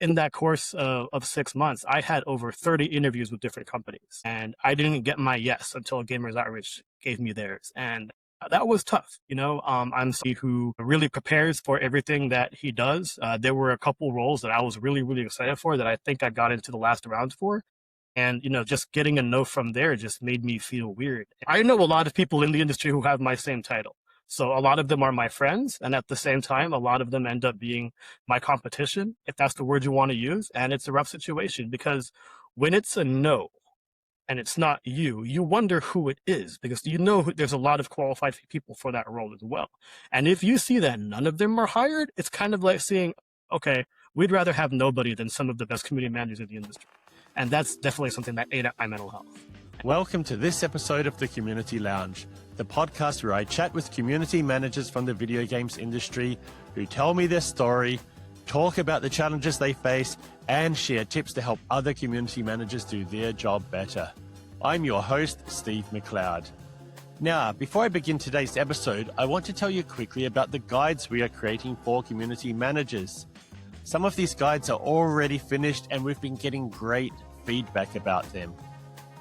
in that course of 6 months, I had over 30 interviews with different companies, and I didn't get my yes until Gamers Outreach gave me theirs. And that was tough. I'm somebody who really prepares for everything that he does. There were a couple roles that I was really, really excited for that I think I got into the last round for. And, just getting a no from there just made me feel weird. I know a lot of people in the industry who have my same title. So a lot of them are my friends. And at the same time, a lot of them end up being my competition, if that's the word you want to use. And it's a rough situation because when it's a no and it's not you, you wonder who it is because there's a lot of qualified people for that role as well. And if you see that none of them are hired, it's kind of like saying, okay, we'd rather have nobody than some of the best community managers in the industry. And that's definitely something that ate at my mental health. Welcome to this episode of the Community Lounge, the podcast where I chat with community managers from the video games industry who tell me their story, talk about the challenges they face, and share tips to help other community managers do their job better. I'm your host, Steve McLeod. Now, before I begin today's episode, I want to tell you quickly about the guides we are creating for community managers. Some of these guides are already finished and we've been getting great feedback about them.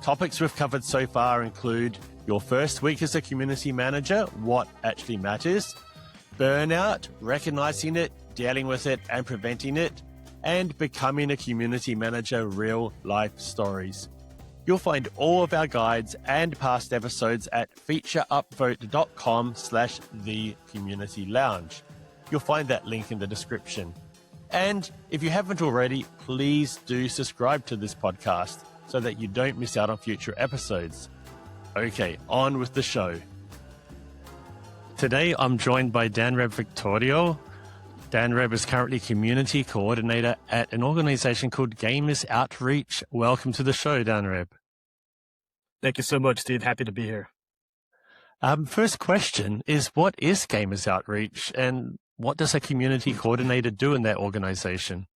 Topics we've covered so far include your first week as a community manager, what actually matters, burnout, recognizing it, dealing with it and preventing it, and becoming a community manager, real life stories. You'll find all of our guides and past episodes at featureupvote.com/thecommunitylounge. You'll find that link in the description. And if you haven't already, please do subscribe to this podcast so that you don't miss out on future episodes. Okay, on with the show. Today, I'm joined by Danreb Victorio. Danreb is currently community coordinator at an organization called Gamers Outreach. Welcome to the show, Danreb. Thank you so much, Steve. Happy to be here. First question is, what is Gamers Outreach and what does a community coordinator do in that organization?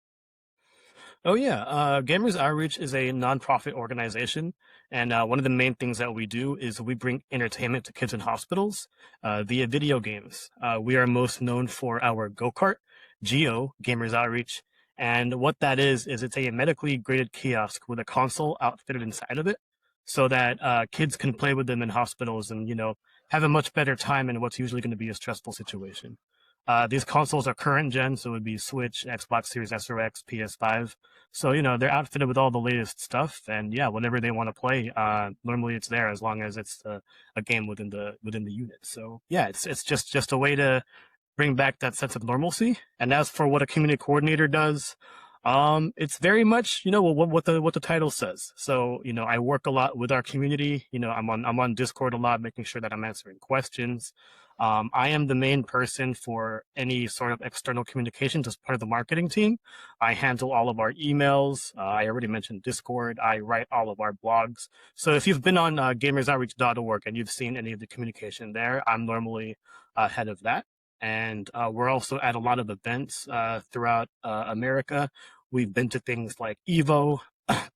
Oh, yeah. Gamers Outreach is a nonprofit organization. And one of the main things that we do is we bring entertainment to kids in hospitals via video games. We are most known for our Go Kart, GO, Gamers Outreach. And what that is it's a medically graded kiosk with a console outfitted inside of it so that kids can play with them in hospitals and, have a much better time in what's usually going to be a stressful situation. These consoles are current gen, so it would be Switch, Xbox Series S or X, PS5. So, they're outfitted with all the latest stuff, and yeah, whatever they want to play, normally it's there as long as it's a game within the unit. So yeah, it's just a way to bring back that sense of normalcy. And as for what a community coordinator does, it's very much, what the title says. So, I work a lot with our community. I'm on Discord a lot, making sure that I'm answering questions. I am the main person for any sort of external communications as part of the marketing team. I handle all of our emails. I already mentioned Discord. I write all of our blogs. So if you've been on gamersoutreach.org and you've seen any of the communication there, I'm normally head of that. And we're also at a lot of events throughout America. We've been to things like EVO,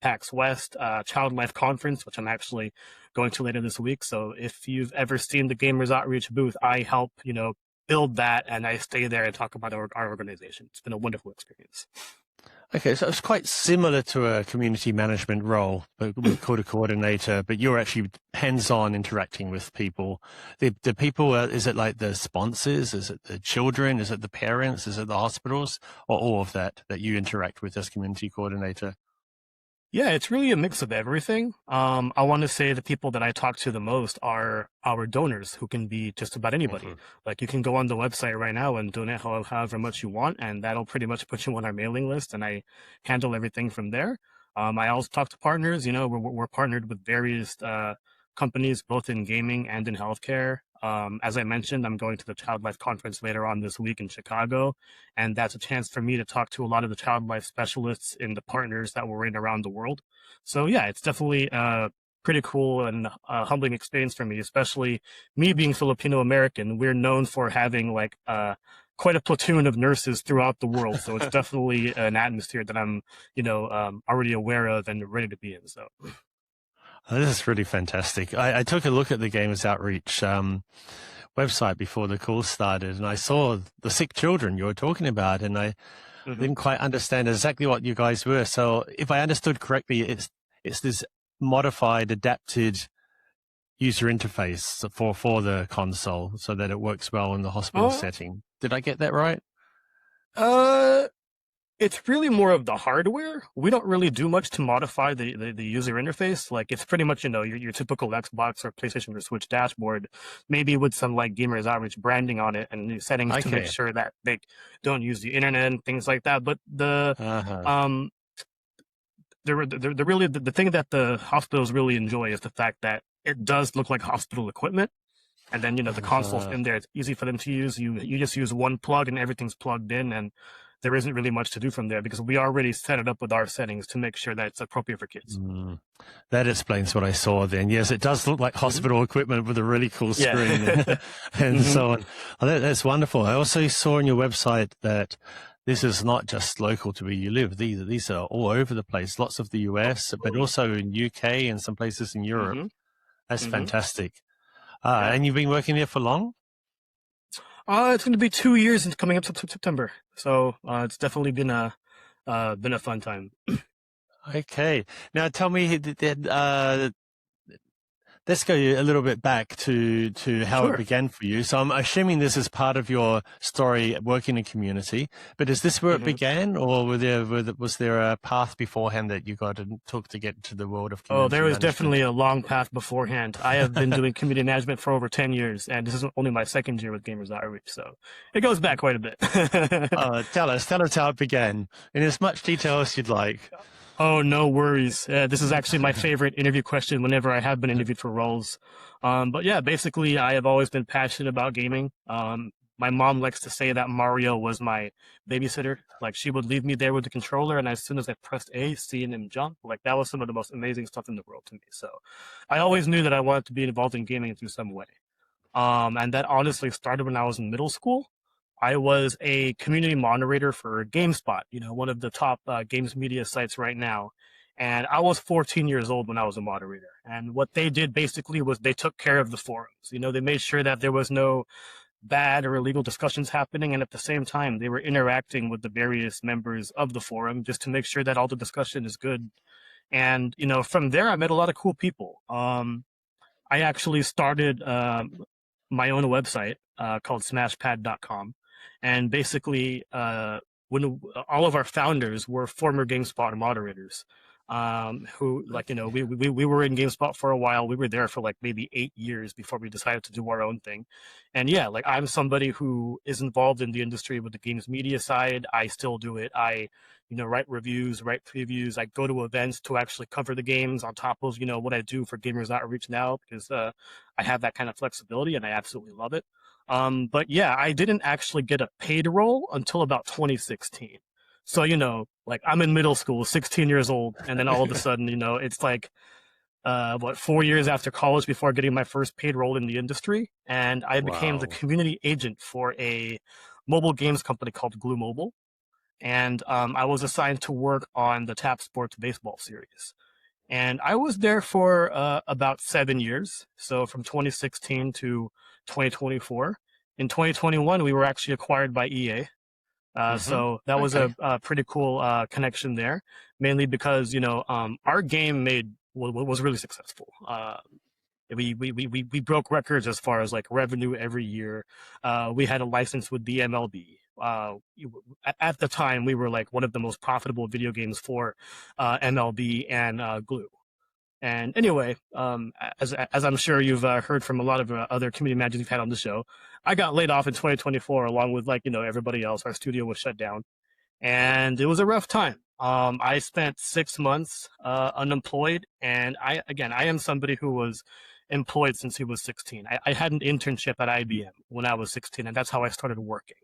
PAX West, Child Life Conference, which I'm actually going to later this week. So if you've ever seen the Gamers Outreach booth, I help, build that, and I stay there and talk about our organization. It's been a wonderful experience. Okay, so it's quite similar to a community management role, but we call it a coordinator, but you're actually hands-on interacting with people. The people, is it like the sponsors? Is it the children? Is it the parents? Is it the hospitals? Or all of that you interact with as community coordinator? Yeah, it's really a mix of everything. I want to say the people that I talk to the most are our donors, who can be just about anybody. Mhm. Like, you can go on the website right now and donate however much you want, and that'll pretty much put you on our mailing list, and I handle everything from there. I also talk to partners. We're partnered with various companies, both in gaming and in healthcare. As I mentioned, I'm going to the Child Life Conference later on this week in Chicago, and that's a chance for me to talk to a lot of the child life specialists in the partners that we're in around the world. So yeah, it's definitely pretty cool and humbling experience for me, especially me being Filipino American. We're known for having quite a platoon of nurses throughout the world. So it's definitely an atmosphere that I'm, already aware of and ready to be in. So. Oh, this is really fantastic. I took a look at the Gamers Outreach website before the call started, and I saw the sick children you were talking about, and I Hmm. didn't quite understand exactly what you guys were. So if I understood correctly, it's this modified, adapted user interface for the console so that it works well in the hospital Uh, setting. Did I get that right? uh, it's really more of the hardware. We don't really do much to modify the user interface. Like it's pretty much, your typical Xbox or PlayStation or Switch dashboard, maybe with some like Gamers Outreach branding on it and new settings to make Okay. sure that they don't use the internet and things like that. But Uh-huh. um the thing that the hospitals really enjoy is the fact that it does look like hospital equipment. And then the console's Uh-huh. in there. It's easy for them to use. You just use one plug and everything's plugged in, and there isn't really much to do from there because we already set it up with our settings to make sure that it's appropriate for kids. Mm. That explains what I saw then. Yes, it does look like Hmm. hospital equipment with a really cool Yeah. screen and Hmm. so on. Oh, that's wonderful. I also saw on your website that this is not just local to where you live. These are all over the place. Lots of the US, but Absolutely. also in UK and some places in Europe. Hmm. That's Hmm. fantastic. Yeah. And you've been working there for long? It's going to be 2 years and coming up to September, so it's definitely been a fun time. Okay. Now tell me, let's go a little bit back to how it Sure. began for you. So I'm assuming this is part of your story working in community, but is this where it Hmm. began, or was there a path beforehand that you got and took to get into the world of Oh, there community was management? definitely a long path beforehand. I have been doing community management for over 10 years, and this is only my second year with Gamers Outreach, so it goes back quite a bit. Tell us how it began in as much detail as you'd like. Oh, no worries. This is actually my favorite interview question whenever I have been interviewed for roles. But yeah, basically, I have always been passionate about gaming. My mom likes to say that Mario was my babysitter. Like, she would leave me there with the controller, and as soon as I pressed A, seeing him jump, like, that was some of the most amazing stuff in the world to me. So I always knew that I wanted to be involved in gaming through some way. And that honestly started when I was in middle school. I was a community moderator for GameSpot, one of the top games media sites right now. And I was 14 years old when I was a moderator. And what they did basically was they took care of the forums. They made sure that there was no bad or illegal discussions happening. And at the same time, they were interacting with the various members of the forum just to make sure that all the discussion is good. And, from there, I met a lot of cool people. I actually started my own website called Smashpad.com, and basically, when all of our founders were former GameSpot moderators, who like we were in GameSpot for a while. We were there for like maybe 8 years before we decided to do our own thing, and yeah, like I'm somebody who is involved in the industry with the games media side. I still do it. I write reviews, write previews. I go to events to actually cover the games on top of, what I do for Gamers Outreach now because I have that kind of flexibility and I absolutely love it. But yeah, I didn't actually get a paid role until about 2016. So, like I'm in middle school, 16 years old, and then all of a sudden, it's like, 4 years after college before getting my first paid role in the industry. And I became the Wow. community agent for a mobile games company called Glu Mobile, and I was assigned to work on the Tap Sports baseball series. And I was there for about 7 years, so from 2016 to 2024. In 2021, we were actually acquired by EA, Mm-hmm. so that was Okay. a pretty cool connection there, mainly because our game was really successful. We broke records as far as like revenue every year. We had a license with the MLB. At the time, we were like one of the most profitable video games for MLB and Glue. And anyway, as I'm sure you've heard from a lot of other community managers you've had on the show, I got laid off in 2024 along with like everybody else. Our studio was shut down, and it was a rough time. I spent 6 months unemployed, and I am somebody who was employed since he was 16. I had an internship at IBM when I was 16, and that's how I started working.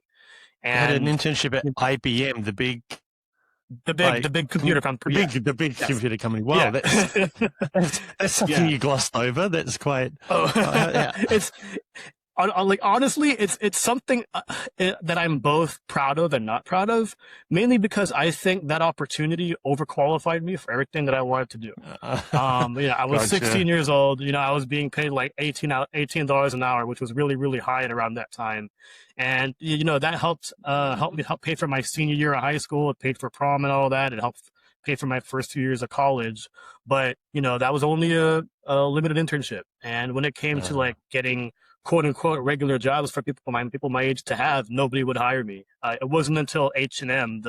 You had an And internship at IBM, the big the like big computer company, yeah, the big yes, computer company. Wow, yeah, that's something yeah. you glossed over. That's quite. Oh, Yeah. it's like honestly, it's something that I'm both proud of and not proud of, mainly because I think that opportunity overqualified me for everything that I wanted to do. I was Gotcha. 16 years old. I was being paid like $18 an hour, which was really, really high at around that time. And, that help pay for my senior year of high school. It paid for prom and all that. It helped pay for my first 2 years of college. But, that was only a limited internship. And when it came to Uh, like getting quote unquote regular jobs for people my age to have, nobody would hire me. It wasn't until H&M,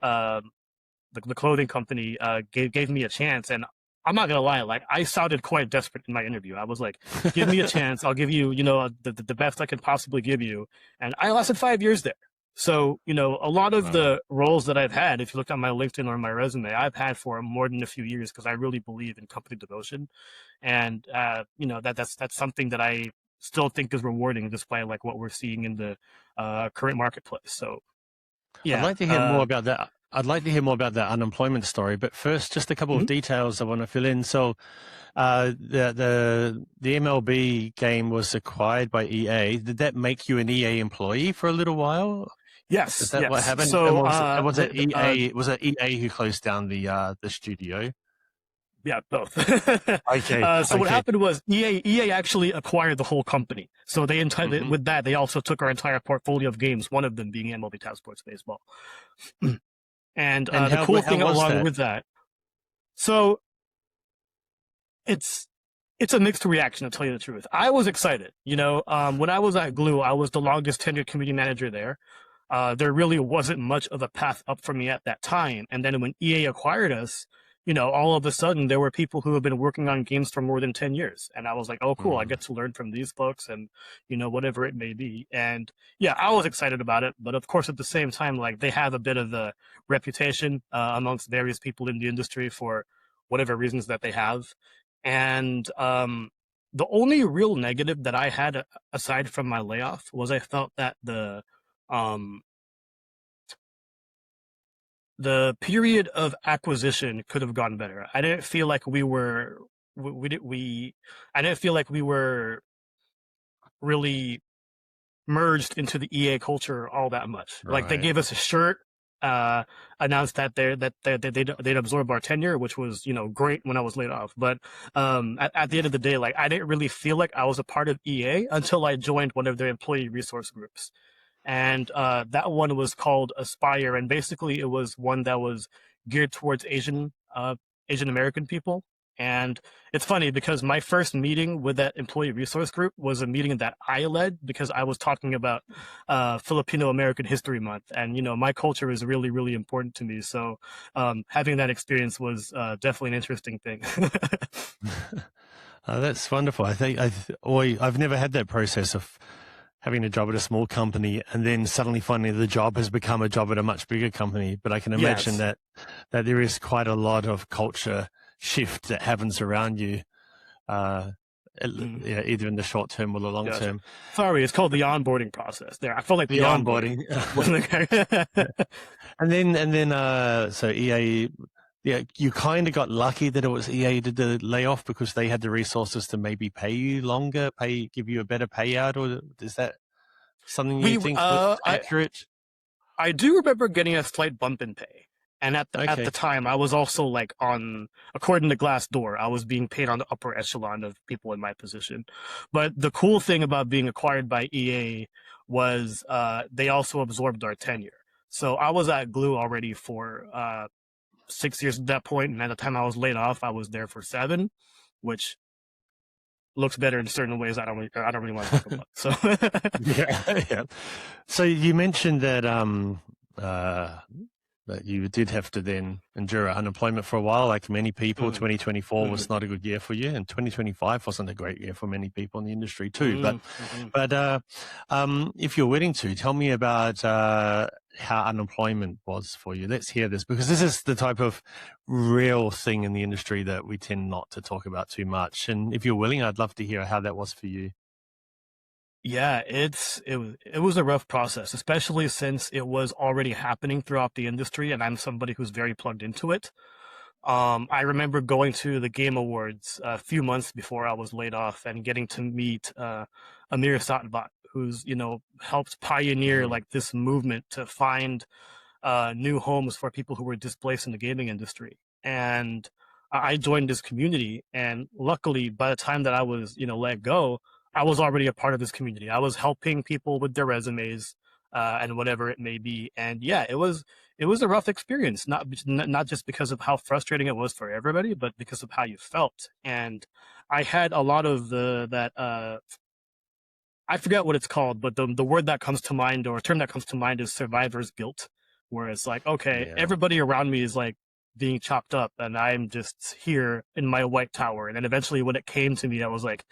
uh, the clothing company, gave me a chance. And I'm not gonna lie, like I sounded quite desperate in my interview. I was like, "Give me a chance. I'll give you, the best I can possibly give you." And I lasted 5 years there. So, a lot of wow. the roles that I've had, if you look at my LinkedIn or my resume, I've had for more than a few years because I really believe in company devotion, and that's something that I still think is rewarding, despite like what we're seeing in the current marketplace. So, I'd yeah. like to hear more about that. I'd like to hear more about that unemployment story, but first, just a couple of Mhm. details I want to fill in. So, the MLB game was acquired by EA. Did that make you an EA employee for a little while? Is Yes, that what yes. happened? And So, was it EA? Was it EA who closed down the studio? yeah, both. Okay, So what okay. happened was EA actually acquired the whole company. So Hmm. with that, they also took our entire portfolio of games, one of them being MLB Tap Sports Baseball. And And the cool how thing was along that? with that, so it's it's a mixed reaction, to tell you the truth. I was excited. When I was at Glu, I was the longest tenured community manager there. There really wasn't much of a path up for me at that time. And then when EA acquired us, all of a sudden there were people who have been working on games for more than 10 years. And I was like, oh, cool, I Mm, get to learn from these folks and, whatever it may be. And yeah, I was excited about it. But of course, at the same time, like they have a bit of a reputation amongst various people in the industry for whatever reasons that they have. And the only real negative that I had aside from my layoff was I felt that um, the period of acquisition could have gone better. I didn't feel like I didn't feel like we were really merged into the EA culture all that much. Like they right. gave us a shirt, uh, announced they'd absorb our tenure, which was great when I was laid off. But at the end of the day, like I didn't really feel like I was a part of EA until I joined one of their employee resource groups. And that one was called Aspire, and basically it was one that was geared towards Asian American people. And it's funny because my first meeting with that employee resource group was a meeting that I led because I was talking about Filipino American History Month, and my culture is really, really important to me. So having that experience was definitely an interesting thing. That's wonderful. I think I've never had that process of having a job at a small company and then suddenly finding the job has become a job at a much bigger company. But I can imagine Yes. that there is quite a lot of culture shift that happens around you, uh, Mm, yeah, either in the short term or the long gotcha. term. Sorry, it's called the onboarding process. There, I felt like The the onboarding onboarding, wasn't the so EA, yeah, you kind of got lucky that it was EA did the layoff because they had the resources to maybe pay you longer, give you a better payout, or is that something you we think was accurate? I do remember getting a slight bump in pay. And at the Okay. time, I was also like according to Glassdoor, I was being paid on the upper echelon of people in my position. But the cool thing about being acquired by EA was they also absorbed our tenure. So I was at Glue already for 6 years at that point, and at the time I was laid off, I was there for 7, which looks better in certain ways. I don't really want to talk about. So Yeah, yeah. So you mentioned that uh, that you did have to then endure unemployment for a while, like many people. mm, 2024 mm, was not a good year for you, and 2025 wasn't a great year for many people in the industry too. mm, mhm. But if you're willing to, tell me about how unemployment was for you. Let's hear this because this is the type of real thing in the industry that we tend not to talk about too much. And if you're willing, I'd love to hear how that was for you. Yeah, it was a rough process, especially since it was already happening throughout the industry, and I'm somebody who's very plugged into it. I remember going to the Game Awards a few months before I was laid off and getting to meet Amir Satbot, who's, helped pioneer Mm. like this movement to find new homes for people who were displaced in the gaming industry. And I joined this community, and luckily, by the time that I was, let go, I was already a part of this community. I was helping people with their resumes and whatever it may be. And yeah, it was a rough experience, not just because of how frustrating it was for everybody, but because of how you felt. And I had a lot of that I forget what it's called, but the word that comes to mind, or term that comes to mind, is survivor's guilt, where it's like, okay, Yeah. everybody around me is like being chopped up, and I'm just here in my white tower. And then eventually, when it came to me, I was like,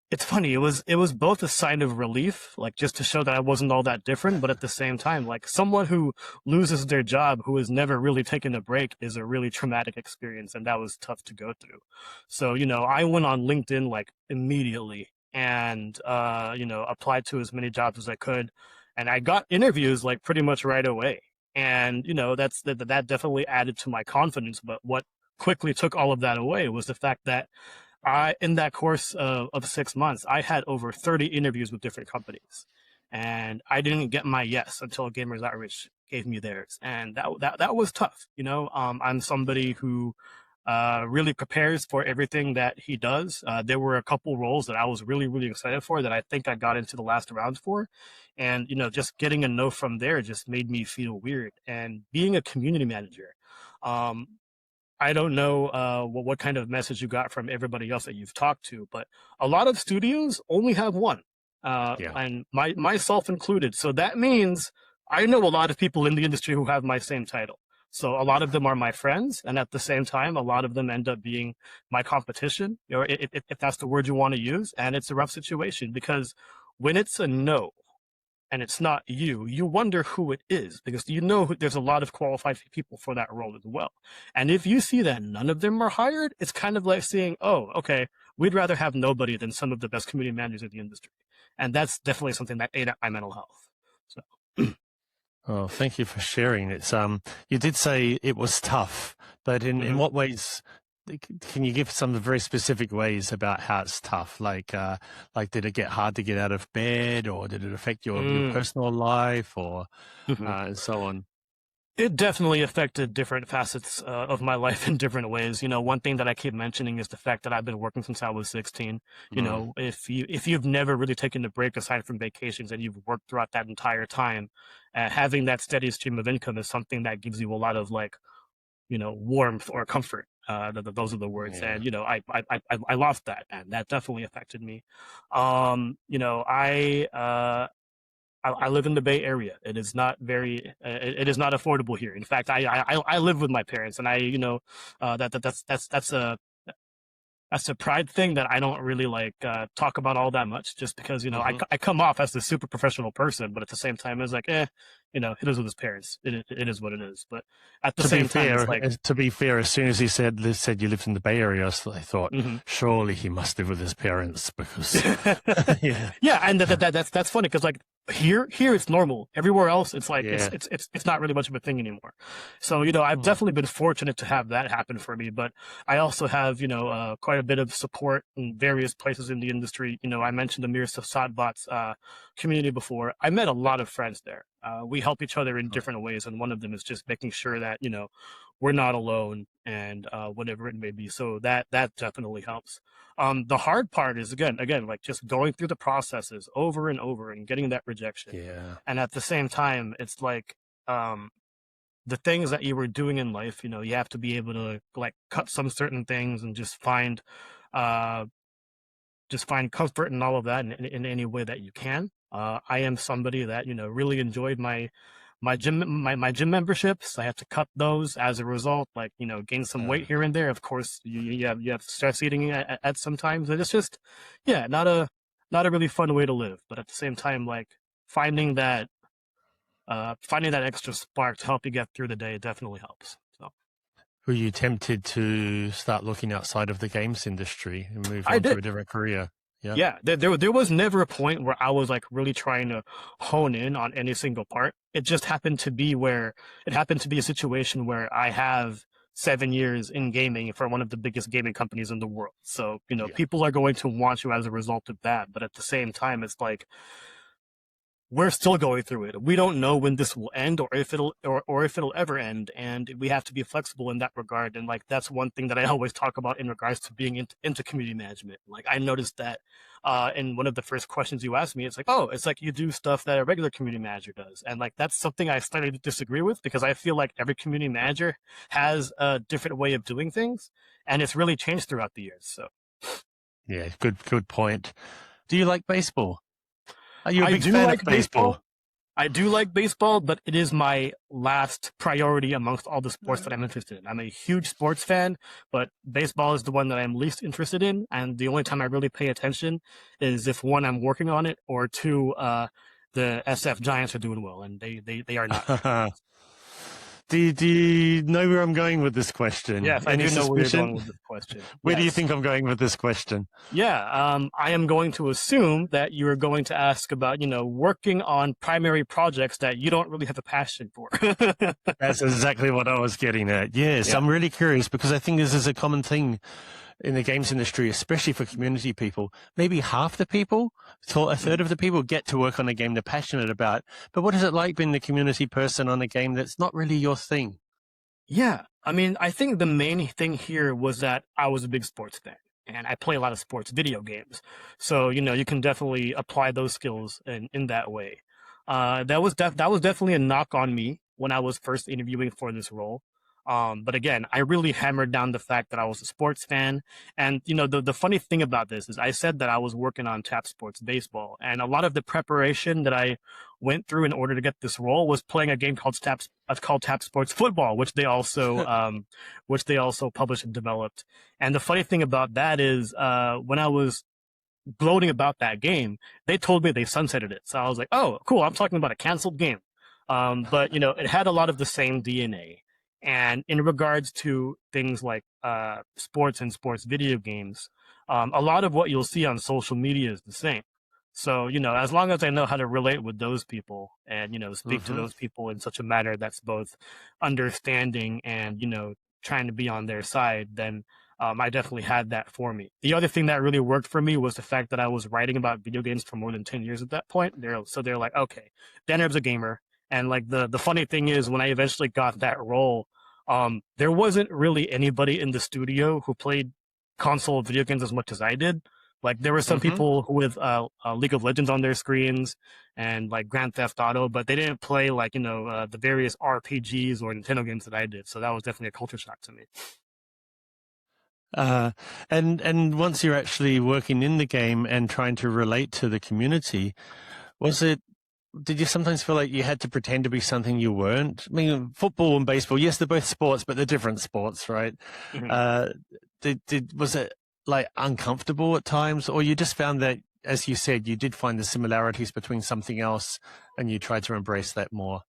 it's funny. It was both a sign of relief, like just to show that I wasn't all that different, but at the same time, like someone who loses their job, who has never really taken a break, is a really traumatic experience, and that was tough to go through. So, I went on LinkedIn like immediately and applied to as many jobs as I could, and I got interviews like pretty much right away. And that definitely added to my confidence. But what quickly took all of that away was the fact that in that course of 6 months, I had over 30 interviews with different companies, and I didn't get my yes until Gamers Outreach gave me theirs, and that was tough. I'm somebody who really prepares for everything that he does. There were a couple roles that I was really, really excited for that I think I got into the last round for, and just getting a no from there just made me feel weird. And being a community manager, um, I don't know what kind of message you got from everybody else that you've talked to, but a lot of studios only have one, Yeah. and myself included. So that means I know a lot of people in the industry who have my same title. So a lot of them are my friends, and at the same time, a lot of them end up being my competition, or if that's the word you want to use. And it's a rough situation because when it's a no, and it's not you, you wonder who it is because there's a lot of qualified people for that role as well. And if you see that none of them are hired, it's kind of like saying, oh, okay, we'd rather have nobody than some of the best community managers in the industry. And that's definitely something that ate at my mental health. So, Oh, thank you for sharing. You did say it was tough, but in mhm. what ways? Can you give some very specific ways about how it's tough? Like did it get hard to get out of bed, or did it affect your Mm. personal life, or Mhm. and so on? It definitely affected different facets of my life in different ways. One thing that I keep mentioning is the fact that I've been working since I was 16. Mm. If you've never really taken a break aside from vacations and you've worked throughout that entire time, having that steady stream of income is something that gives you a lot of like warmth or comfort. Those are the words. Yeah. And I lost that, and that definitely affected me. I live in the Bay Area. It is not it is not affordable here. In fact, I live with my parents, and that's a pride thing that I don't really like talk about all that much, just because Hmm. I come off as a super professional person, but at the same time it's like he lives with his parents. It is what it is. But at the same time, it's like To be fair, as soon as he said you lived in the Bay Area, I thought mhm. surely he must live with his parents because yeah, Yeah, and that's funny because like here it's normal. Everywhere else, it's like it's yeah. it's it's it's not really much of a thing anymore. So I've Hmm. definitely been fortunate to have that happen for me. But I also have quite a bit of support in various places in the industry. I mentioned the Mir Sadbot's community before. I met a lot of friends there. We help each other in different ways, and one of them is just making sure that we're not alone and whatever it may be. So that definitely helps. The hard part is again like just going through the processes over and over and getting that rejection, Yeah. and at the same time it's like um the things that you were doing in life, you have to be able to like cut some certain things and uh just find comfort in all of that in any way that you can. I am somebody that really enjoyed my gym memberships. I had to cut those as a result, like gain some Uh, weight here and there. Of course, you have stress eating at sometimes, and it's just yeah, not a really fun way to live. But at the same time, like finding that finding that extra spark to help you get through the day definitely helps. So were you tempted to start looking outside of the games industry and move I on to did. a different career? Yeah. Yeah, there was never a point where I was like really trying to hone in on any single part. It just happened to be a situation where I have 7 years in gaming for one of the biggest gaming companies in the world. So, Yeah. people are going to want you as a result of that. But at the same time, it's like, we're still going through it. We don't know when this will end or if it'll ever end, and we have to be flexible in that regard. And like that's one thing that I always talk about in regards to being into community management. Like I noticed that in one of the first questions you asked me, it's like, oh, it's like you do stuff that a regular community manager does, and like that's something I slightly disagree with because I feel like every community manager has a different way of doing things, and it's really changed throughout the years. So Yeah, good point. Do you like baseball? Are you a I big do fan of like baseball? baseball. I do like baseball, but it is my last priority amongst all the sports that I'm interested in. I'm a huge sports fan, but baseball is the one that I'm least interested in. And the only time I really pay attention is if one, I'm working on it, or two, the SF Giants are doing well, and they are not. Do you know where I'm going with this question? Yes, I Any do know where you're suspicion? going with this question. Where do you Yes. think I'm going with this question? Yeah, I am going to assume that you are going to ask about, working on primary projects that you don't really have a passion for. That's exactly what I was getting at. Yes, Yeah. I'm really curious because I think this is a common thing in the games industry, especially for community people. Maybe half the people, so a third of the people get to work on a game they're passionate about. But what is it like being the community person on a game that's not really your thing? Yeah, I mean, I think the main thing here was that I was a big sports fan and I play a lot of sports video games. So, you can definitely apply those skills in that way. That was definitely a knock on me when I was first interviewing for this role. But again, I really hammered down the fact that I was a sports fan. And, the funny thing about this is I said that I was working on Tap Sports Baseball, and a lot of the preparation that I went through in order to get this role was playing a game called Tap Sports Football, which they also published and developed. And the funny thing about that is, when I was gloating about that game, they told me they sunsetted it. So I was like, oh, cool. I'm talking about a canceled game. But it had a lot of the same DNA. And in regards to things like sports and sports video games, a lot of what you'll see on social media is the same. So, as long as I know how to relate with those people and, speak to Hmm. those people in such a manner that's both understanding and, trying to be on their side, then I definitely had that for me. The other thing that really worked for me was the fact that I was writing about video games for more than 10 years at that point. They're like, okay, Danreb's a gamer. And like the funny thing is when I eventually got that role, there wasn't really anybody in the studio who played console video games as much as I did. Like there were some Hmm. people who with League of Legends on their screens and like Grand Theft Auto, but they didn't play like the various RPGs or Nintendo games that I did. So that was definitely a culture shock to me. Uh, and once you're actually working in the game and trying to relate to the community, was it? Did you sometimes feel like you had to pretend to be something you weren't? I mean, football and baseball, yes, they're both sports, but they're different sports, right? Mhm. Uh, was it like uncomfortable at times, or you just found that, as you said, you did find the similarities between something else, and you tried to embrace that more?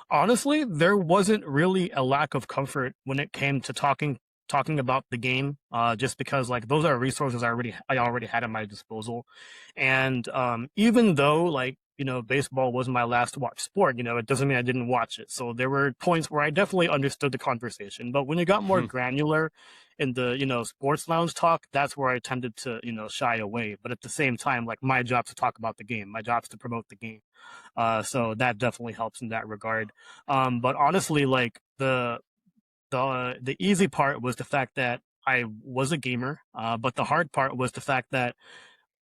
Honestly, there wasn't really a lack of comfort when it came to talking about the game, just because like those are resources I already had at my disposal, and even though like baseball was my last watched sport, it doesn't mean I didn't watch it. So there were points where I definitely understood the conversation, but when it got more granular in the sports lounge talk, that's where I tended to shy away. But at the same time, like my job's to talk about the game, my job's to promote the game. So that definitely helps in that regard. But honestly, like the easy part was the fact that I was a gamer, but the hard part was the fact that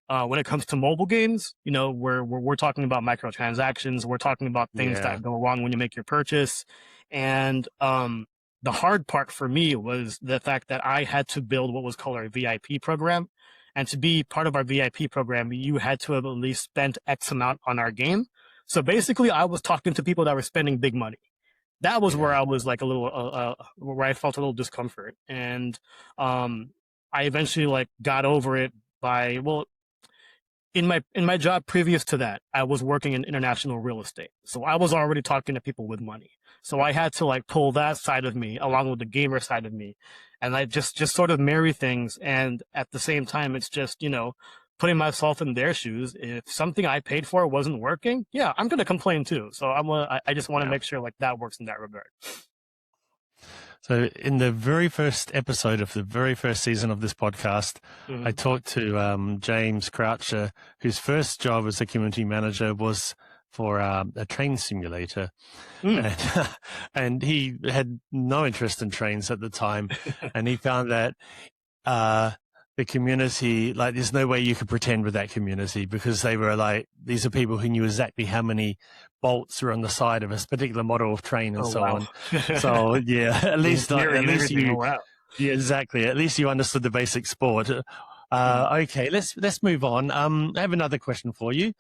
when it comes to mobile games, we're talking about microtransactions, we're talking about things Yeah, that go wrong when you make your purchase, and the hard part for me was the fact that I had to build what was called our VIP program, and to be part of our VIP program, you had to have at least spent X amount on our game. So basically, I was talking to people that were spending big money. That was where yeah. I was like a little, where I felt a little discomfort, and I eventually like got over it by well, in my job previous to that, I was working in international real estate. So I was already talking to people with money. So I had to like pull that side of me along with the gamer side of me. And I just sort of marry things. And at the same time, it's just, putting myself in their shoes. If something I paid for wasn't working, yeah, I'm going to complain too. So I just want to Yeah. make sure like that works in that regard. So, in the very first episode of the very first season of this podcast, I Mhm. talked to James Croucher, whose first job as a community manager was for a train simulator, Mm. and and he had no interest in trains at the time, and he found that uh, the community, like, there's no way you could pretend with that community because they were like, these are people who knew exactly how many bolts were on the side of a particular model of train and Oh so wow. on. So yeah, The engineering at and least everything. Oh you, wow. yeah, exactly. At least you understood the basic sport. Mhm. Okay, let's move on. I have another question for you.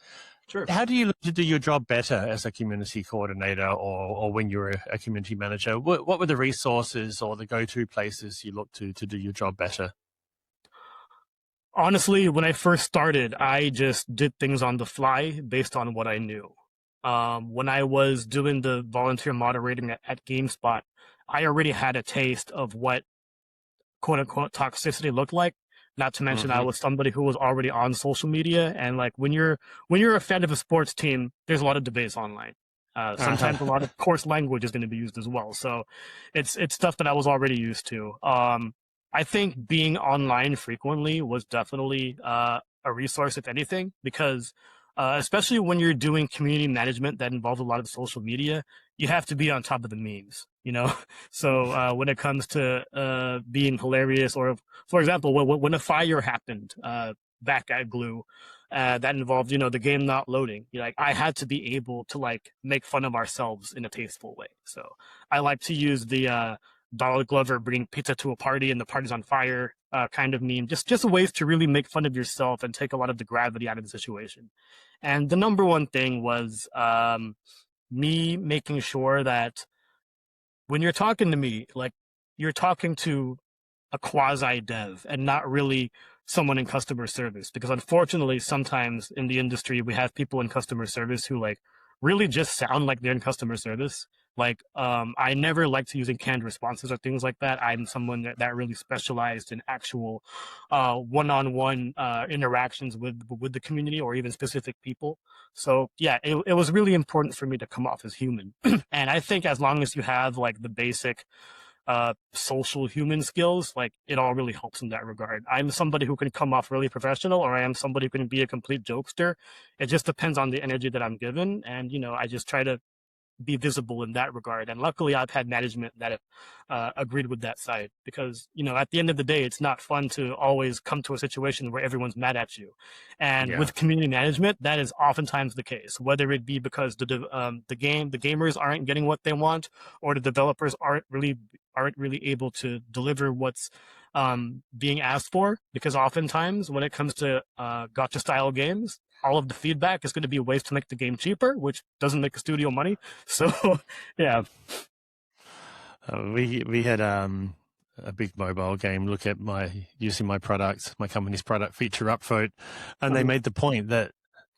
Sure. How do you look to do your job better as a community coordinator or when you're a community manager? What were the resources or the go-to places you look to do your job better? Honestly, when I first started, I just did things on the fly based on what I knew. When I was doing the volunteer moderating at GameSpot, I already had a taste of what quote unquote toxicity looked like. Not to mention I Hmm. was somebody who was already on social media, and like when you're a fan of a sports team, there's a lot of debates online. Sometimes a lot of coarse language is going to be used as well. So it's stuff that I was already used to. I think being online frequently was definitely a resource, if anything, because especially when you're doing community management that involves a lot of social media, you have to be on top of the memes, you know? So when it comes to being hilarious, or for example, when a fire happened back at Glu, that involved the game not loading. Like I had to be able to like make fun of ourselves in a tasteful way. So I like to use the Donald Glover bringing pizza to a party and the party's on fire kind of meme. Just ways to really make fun of yourself and take a lot of the gravity out of the situation. And the number one thing was me making sure that when you're talking to me, like you're talking to a quasi dev and not really someone in customer service. Because unfortunately, sometimes in the industry, we have people in customer service who like really just sound like they're in customer service. Like, I never liked using canned responses or things like that. I'm someone that really specialized in actual one-on-one interactions with the community or even specific people. So yeah, it was really important for me to come off as human. And I think as long as you have like the basic social human skills, like it all really helps in that regard. I'm somebody who can come off really professional, or I am somebody who can be a complete jokester. It just depends on the energy that I'm given, and I just try to be visible in that regard. And luckily, I've had management that have agreed with that side, because at the end of the day, it's not fun to always come to a situation where everyone's mad at you. And Yeah. with community management, that is oftentimes the case, whether it be because the gamers aren't getting what they want, or the developers aren't really able to deliver what's being asked for. Because oftentimes, when it comes to gotcha style games, all of the feedback is going to be ways to make the game cheaper, which doesn't make the studio money. So, yeah. We had a big mobile game look at using my product, my company's product feature upvote, and they Mhm. made the point that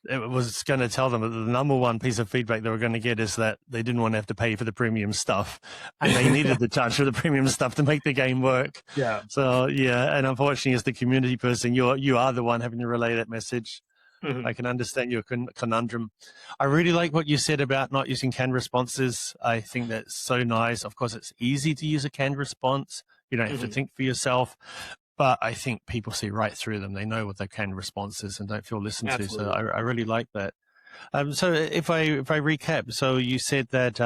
it was going to tell them that the number one piece of feedback they were going to get is that they didn't want to have to pay for the premium stuff, and they needed the charge for the premium stuff to make the game work. Yeah. So yeah, and unfortunately, as the community person, you are the one having to relay that message. Mhm. I can understand your conundrum. I really like what you said about not using canned responses. I think that's so nice. Of course, it's easy to use a canned response. You don't have to Mhm. think for yourself. But I think people see right through them. They know what their canned response is and don't feel listened to. So Absolutely. I really like that. So if I recap, so you said that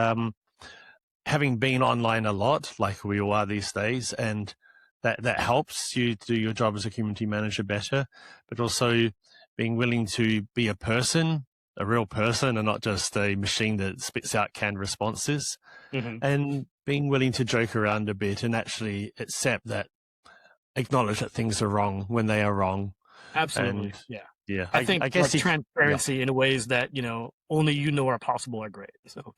having been online a lot, like we all are these days, and that helps you do your job as a community manager better, but also being willing to be a person, a real person, and not just a machine that spits out canned responses, Mhm. and being willing to joke around a bit and actually acknowledge that things are wrong when they are wrong. Absolutely. And Yeah. yeah, I think I guess like you, yeah. transparency in ways that only are possible are great. So.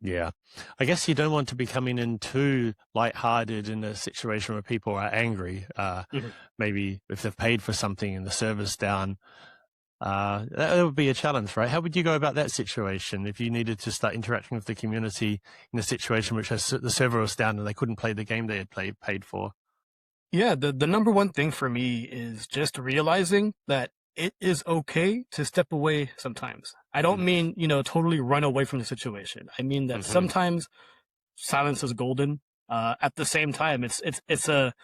Yeah. I guess you don't want to be coming in too lighthearted in a situation where people are angry. Mhm. Maybe if they've paid for something and the server's down, that would be a challenge, right? How would you go about that situation if you needed to start interacting with the community in a situation which has the server was down and they couldn't play the game they had paid for? Yeah, the number one thing for me is just realizing that it is okay to step away sometimes. I don't mean, totally run away from the situation. I mean that Mm-hmm. sometimes silence is golden. At the same time, it's a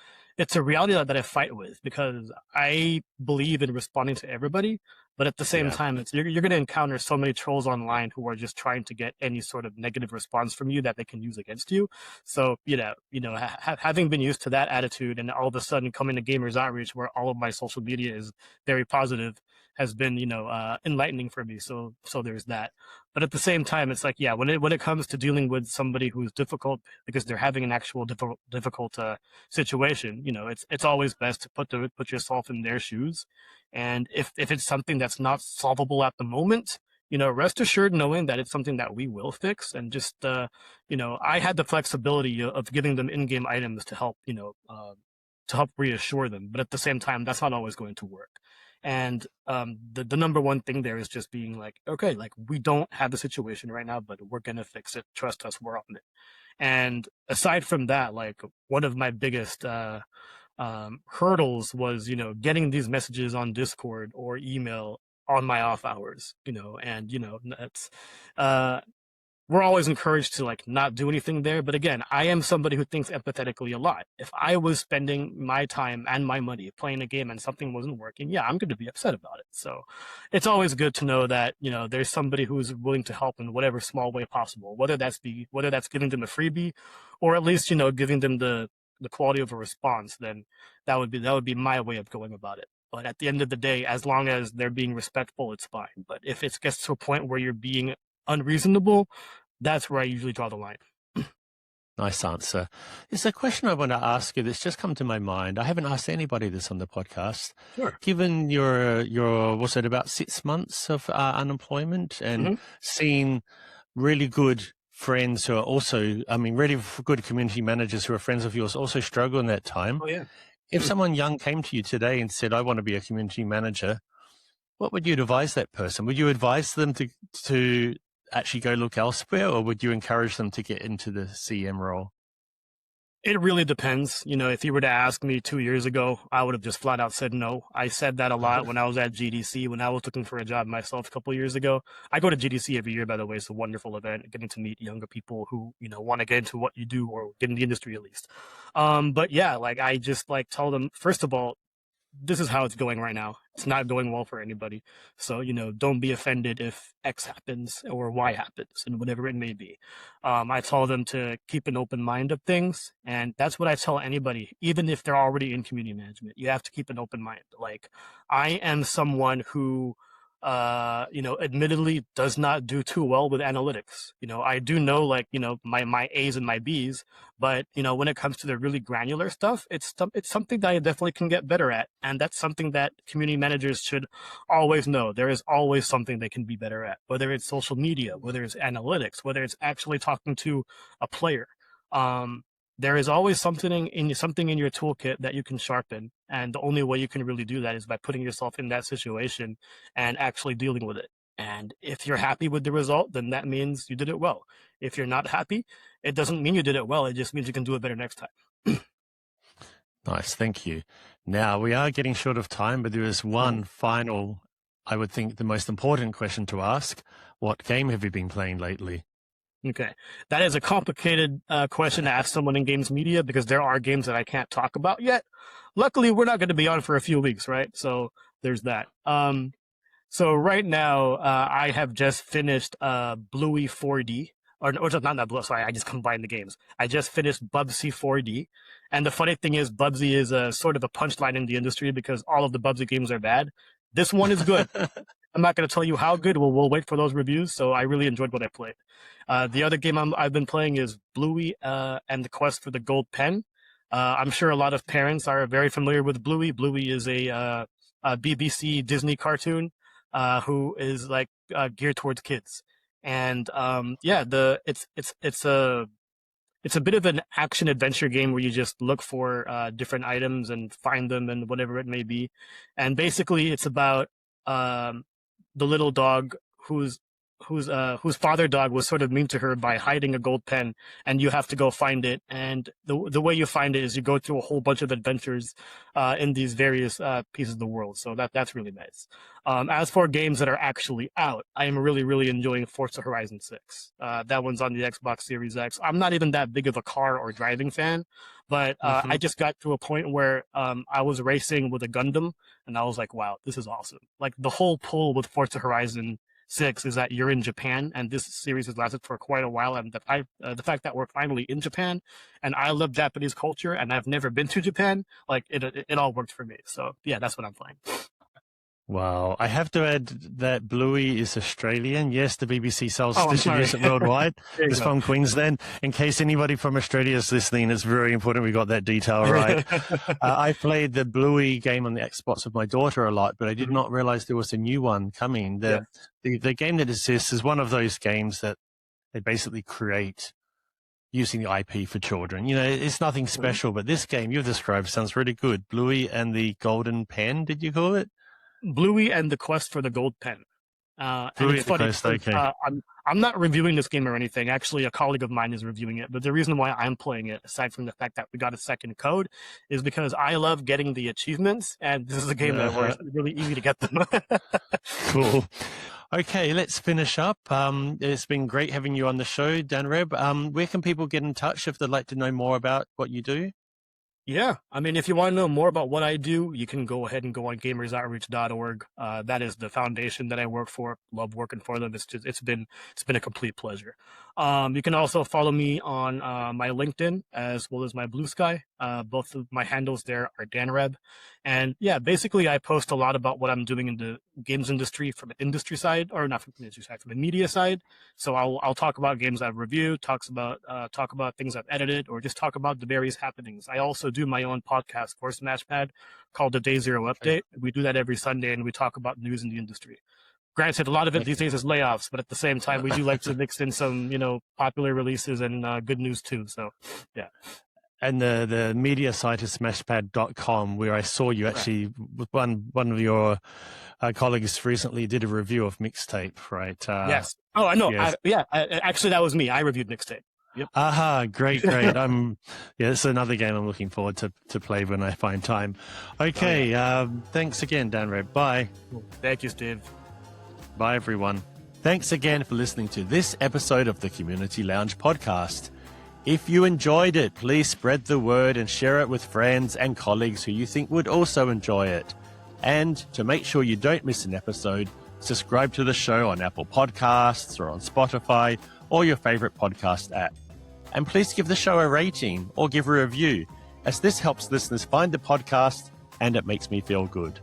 reality that I fight with because I believe in responding to everybody, but at the same Yeah. time, you're going to encounter so many trolls online who are just trying to get any sort of negative response from you that they can use against you. So having been used to that attitude, and all of a sudden coming to Gamers Outreach, where all of my social media is very positive, has been enlightening for me. So there's that. But at the same time, it's like, yeah, when it comes to dealing with somebody who's difficult because they're having an actual difficult situation, it's always best to put yourself in their shoes. And if it's something that's not solvable at the moment, rest assured knowing that it's something that we will fix. And just I had the flexibility of giving them in-game items to help reassure them. But at the same time, that's not always going to work. And the number one thing there is just being like, okay, like we don't have the situation right now, but we're gonna fix it. Trust us, we're on it. And aside from that, like one of my biggest hurdles was, getting these messages on Discord or email on my off hours, and that's uh, we're always encouraged to like not do anything there. But again, I am somebody who thinks empathetically a lot. If I was spending my time and my money playing a game and something wasn't working, yeah, I'm going to be upset about it. So it's always good to know that, there's somebody who's willing to help in whatever small way possible, whether that's giving them a freebie or at least, giving them the quality of a response, then that would be my way of going about it. But at the end of the day, as long as they're being respectful, it's fine. But if it gets to a point where you're being unreasonable, that's where I usually draw the line. Nice answer. There's a question I want to ask you that's just come to my mind. I haven't asked anybody this on the podcast. Sure. Given your was it about 6 months of unemployment and Hmm. seeing really good friends who are also, I mean, really good community managers who are friends of yours also struggle in that time. Oh yeah. If someone young came to you today and said, I want to be a community manager, what would you advise that person? Would you advise them to actually go look elsewhere, or would you encourage them to get into the CM role? It really depends. If you were to ask me 2 years ago, I would have just flat out said no. I said that a lot when I was at GDC, when I was looking for a job myself a couple years ago. I go to GDC every year, by the way. It's a wonderful event, getting to meet younger people who, want to get into what you do or get in the industry at least. But yeah, like I just like tell them, first of all, this is how it's going right now. It's not going well for anybody. So, don't be offended if X happens or Y happens and whatever it may be. I tell them to keep an open mind of things. And that's what I tell anybody, even if they're already in community management. You have to keep an open mind. Like, I am someone who, admittedly does not do too well with analytics. I do know like, my A's and my B's, but when it comes to the really granular stuff, it's something that I definitely can get better at. And that's something that community managers should always know. There is always something they can be better at, whether it's social media, whether it's analytics, whether it's actually talking to a player. Um, there is always something in your toolkit that you can sharpen, and the only way you can really do that is by putting yourself in that situation and actually dealing with it. And if you're happy with the result, then that means you did it well. If you're not happy, it doesn't mean you did it well. It just means you can do it better next time. Nice, thank you. Now, we are getting short of time, but there is one final, I would think, the most important question to ask. What game have you been playing lately? Okay. That is a complicated question to ask someone in games media because there are games that I can't talk about yet. Luckily, we're not going to be on for a few weeks, right? So there's that. So right now, I have just finished Bluey 4D. Or not Blue, sorry, I just combined the games. I just finished Bubsy 4D. And the funny thing is, Bubsy is a sort of a punchline in the industry because all of the Bubsy games are bad. This one is good. I'm not going to tell you how good. We'll wait for those reviews. So I really enjoyed what I played. The other game I've been playing is Bluey and the Quest for the Gold Pen. I'm sure a lot of parents are very familiar with Bluey. Bluey is a BBC Disney cartoon who is like geared towards kids. And yeah, it's a bit of an action adventure game where you just look for different items and find them and whatever it may be. And basically, it's about the little dog who's whose father dog was sort of mean to her by hiding a gold pen, and you have to go find it. And the way you find it is you go through a whole bunch of adventures in these various pieces of the world. So that's really nice. As for games that are actually out, I am really enjoying Forza Horizon 6. That one's on the Xbox Series X. I'm not even that big of a car or driving fan, but I just got to a point where I was racing with a Gundam, and I was like, wow, this is awesome. Like, the whole pull with Forza Horizon 6 is that you're in Japan, and this series has lasted for quite a while, and the fact that we're finally in Japan, and I love Japanese culture, and I've never been to Japan, like, it all worked for me. So yeah, that's what I'm playing. Wow. I have to add that Bluey is Australian. Yes, the BBC sells Oh, I'm distributes sorry. it worldwide. There you It's go. from Queensland. In case anybody from Australia is listening, it's very important we got that detail right. I played the Bluey game on the Xbox with my daughter a lot, but I did not realize there was a new one coming. Yeah. The game that exists is one of those games that they basically create using the IP for children. You know, it's nothing special, but this game you've described sounds really good. Bluey and the Golden Pen, did you call it? Bluey and the Quest for the Gold Pen. And Bluey it's and the funny Quest, because okay. I'm not reviewing this game or anything. Actually, a colleague of mine is reviewing it. But the reason why I'm playing it, aside from the fact that we got a second code, is because I love getting the achievements, and this is a game where it's really easy to get them. Cool. Okay, let's finish up. It's been great having you on the show, Danreb. Where can people get in touch if they'd like to know more about what you do? Yeah, I mean, if you want to know more about what I do, you can go ahead and go on gamersoutreach.org. That is the foundation that I work for. Love working for them. It's been a complete pleasure. You can also follow me on my LinkedIn as well as my Blue Sky. Both of my handles there are Danreb. And yeah, basically I post a lot about what I'm doing in the games industry from an industry side, or not from the industry side, from the media side. So I'll talk about games I've reviewed, talk about things I've edited, or just talk about the various happenings. I also do my own podcast for Smashpad called the Day Zero Update. We do that every Sunday, and we talk about news in the industry. Granted, a lot of it these days is layoffs, but at the same time, we do like to mix in some, popular releases and good news too. So, yeah. And the media site is smashpad.com, where I saw you actually, one of your colleagues recently did a review of Mixtape, right? Yes. Oh, I know. Yes. Actually, that was me. I reviewed Mixtape. Yep. Aha, great. It's another game I'm looking forward to play when I find time. Okay, thanks again, Danreb. Bye. Thank you, Steve. Bye, everyone. Thanks again for listening to this episode of the Community Lounge podcast. If you enjoyed it, please spread the word and share it with friends and colleagues who you think would also enjoy it. And to make sure you don't miss an episode, subscribe to the show on Apple Podcasts or on Spotify or your favorite podcast app. And please give the show a rating or give a review, as this helps listeners find the podcast and it makes me feel good.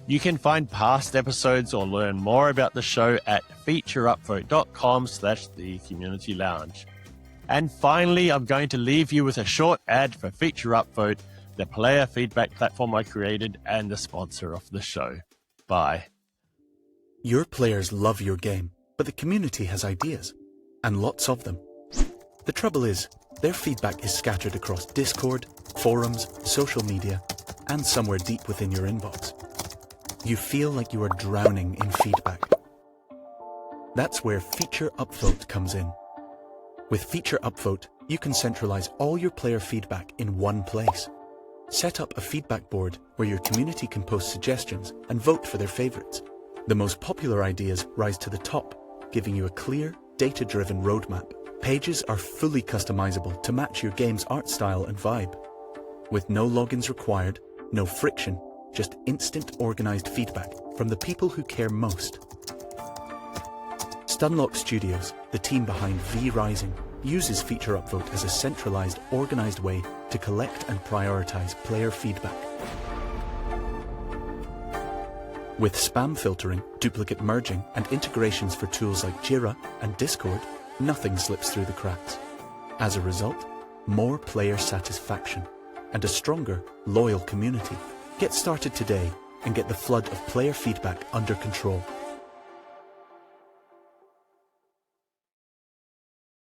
You can find past episodes or learn more about the show at featureupvote.com/the Community Lounge. And finally, I'm going to leave you with a short ad for Feature Upvote, the player feedback platform I created and the sponsor of the show. Bye. Your players love your game, but the community has ideas, and lots of them. The trouble is, their feedback is scattered across Discord, forums, social media, and somewhere deep within your inbox. You feel like you are drowning in feedback. That's where Feature Upvote comes in. With Feature Upvote, you can centralize all your player feedback in one place. Set up a feedback board where your community can post suggestions and vote for their favorites. The most popular ideas rise to the top, giving you a clear, data-driven roadmap. Pages are fully customizable to match your game's art style and vibe. With no logins required, no friction, just instant organized feedback from the people who care most. Stunlock Studios, the team behind V Rising, uses Feature Upvote as a centralized, organized way to collect and prioritize player feedback. With spam filtering, duplicate merging, and integrations for tools like Jira and Discord, nothing slips through the cracks. As a result, more player satisfaction and a stronger, loyal community. Get started today and get the flood of player feedback under control.